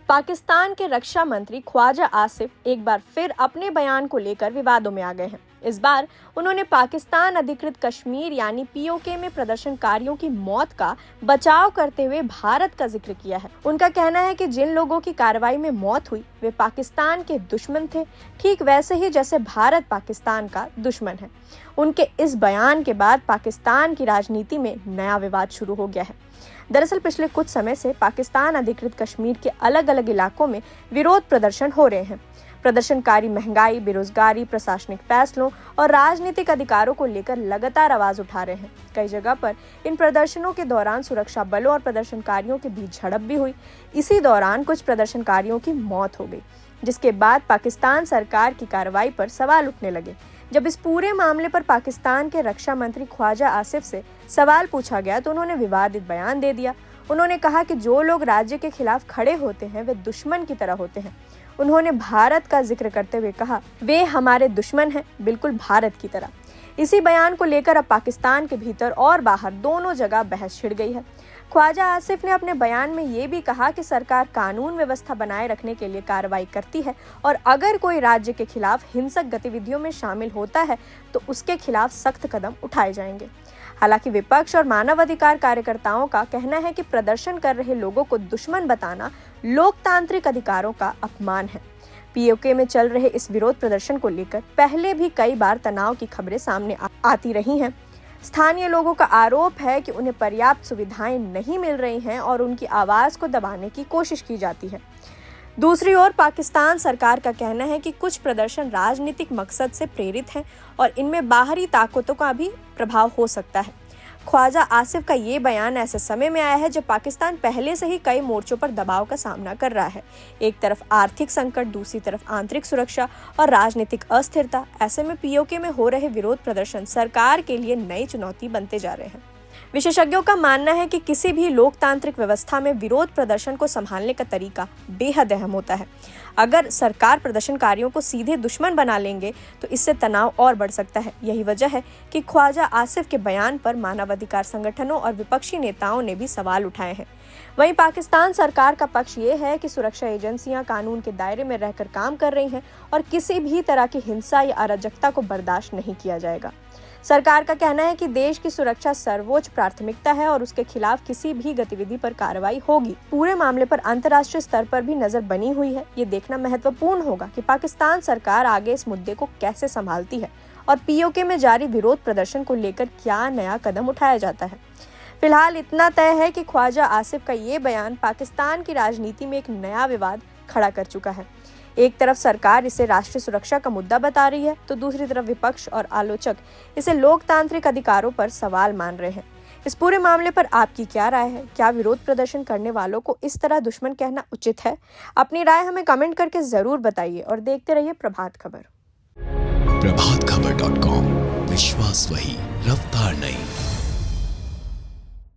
पाकिस्तान के रक्षा मंत्री ख्वाजा आसिफ एक बार फिर अपने बयान को लेकर विवादों में आ गए हैं। इस बार उन्होंने पाकिस्तान अधिकृत कश्मीर यानी पीओके में प्रदर्शनकारियों की मौत का बचाव करते हुए भारत का जिक्र किया है। उनका कहना है कि जिन लोगों की कार्रवाई में मौत हुई वे पाकिस्तान के दुश्मन थे, ठीक वैसे ही जैसे भारत पाकिस्तान का दुश्मन है। उनके इस बयान के बाद पाकिस्तान की राजनीति में नया विवाद शुरू हो गया है। दरअसल पिछले कुछ समय से पाकिस्तान अधिकृत कश्मीर के अलग अलग इलाकों में विरोध प्रदर्शन हो रहे हैं। प्रदर्शनकारी महंगाई, बेरोजगारी, प्रशासनिक फैसलों और राजनीतिक अधिकारों को लेकर लगातार आवाज उठा रहे हैं। कई जगह पर इन प्रदर्शनों के दौरान सुरक्षा बलों और प्रदर्शनकारियों के बीच झड़प भी हुई। इसी दौरान कुछ प्रदर्शनकारियों की मौत हो गई, जिसके बाद पाकिस्तान सरकार की कार्रवाई पर सवाल उठने लगे। जब इस पूरे मामले पर पाकिस्तान के रक्षा मंत्री ख्वाजा आसिफ से सवाल पूछा गया तो उन्होंने विवादित बयान दे दिया। उन्होंने कहा कि जो लोग राज्य के खिलाफ खड़े होते हैं वे दुश्मन की तरह होते हैं। उन्होंने भारत का जिक्र करते हुए कहा, वे हमारे दुश्मन हैं, बिल्कुल भारत की तरह। इसी बयान को लेकर अब पाकिस्तान के भीतर और बाहर दोनों जगह बहस छिड़ गई है। ख्वाजा आसिफ ने अपने बयान में ये भी कहा कि सरकार कानून व्यवस्था बनाए रखने के लिए कार्रवाई करती है और अगर कोई राज्य के खिलाफ हिंसक गतिविधियों में शामिल होता है तो उसके खिलाफ सख्त कदम उठाए जाएंगे। हालांकि विपक्ष और मानवाधिकार कार्यकर्ताओं का कहना है कि प्रदर्शन कर रहे लोगों को दुश्मन बताना लोकतांत्रिक अधिकारों का अपमान है। पीओके में चल रहे इस विरोध प्रदर्शन को लेकर पहले भी कई बार तनाव की खबरें सामने आती रही हैं। स्थानीय लोगों का आरोप है कि उन्हें पर्याप्त सुविधाएं नहीं मिल रही हैं और उनकी आवाज को दबाने की कोशिश की जाती है। दूसरी ओर पाकिस्तान सरकार का कहना है कि कुछ प्रदर्शन राजनीतिक मकसद से प्रेरित हैं और इनमें बाहरी ताकतों का भी प्रभाव हो सकता है। ख्वाजा आसिफ का ये बयान ऐसे समय में आया है जब पाकिस्तान पहले से ही कई मोर्चों पर दबाव का सामना कर रहा है। एक तरफ आर्थिक संकट, दूसरी तरफ आंतरिक सुरक्षा और राजनीतिक अस्थिरता। ऐसे में पीओके में हो रहे विरोध प्रदर्शन सरकार के लिए नई चुनौती बनते जा रहे हैं। विशेषज्ञों का मानना है कि किसी भी लोकतांत्रिक व्यवस्था में विरोध प्रदर्शन को संभालने का तरीका बेहद अहम होता है। अगर सरकार प्रदर्शनकारियों को सीधे दुश्मन बना लेंगे तो इससे तनाव और बढ़ सकता है। यही वजह है कि ख्वाजा आसिफ के बयान पर मानवाधिकार संगठनों और विपक्षी नेताओं ने भी सवाल उठाए हैं। वहीं पाकिस्तान सरकार का पक्ष ये है कि सुरक्षा एजेंसियां कानून के दायरे में रहकर काम कर रही हैं और किसी भी तरह की हिंसा या अराजकता को बर्दाश्त नहीं किया जाएगा। सरकार का कहना है कि देश की सुरक्षा सर्वोच्च प्राथमिकता है और उसके खिलाफ किसी भी गतिविधि पर कार्रवाई होगी। पूरे मामले पर अंतर्राष्ट्रीय स्तर पर भी नजर बनी हुई है। ये देखना महत्वपूर्ण होगा कि पाकिस्तान सरकार आगे इस मुद्दे को कैसे संभालती है और पीओके में जारी विरोध प्रदर्शन को लेकर क्या नया कदम उठाया जाता है। फिलहाल इतना तय है कि ख्वाजा आसिफ का ये बयान पाकिस्तान की राजनीति में एक नया विवाद खड़ा कर चुका है। एक तरफ सरकार इसे राष्ट्रीय सुरक्षा का मुद्दा बता रही है तो दूसरी तरफ विपक्ष और आलोचक इसे लोकतांत्रिक अधिकारों पर सवाल मान रहे हैं। इस पूरे मामले पर आपकी क्या राय है? क्या विरोध प्रदर्शन करने वालों को इस तरह दुश्मन कहना उचित है? अपनी राय हमें कमेंट करके जरूर बताइए और देखते रहिए प्रभात खबर। प्रभातखबर.com, विश्वास वही, रफ्तार नहीं।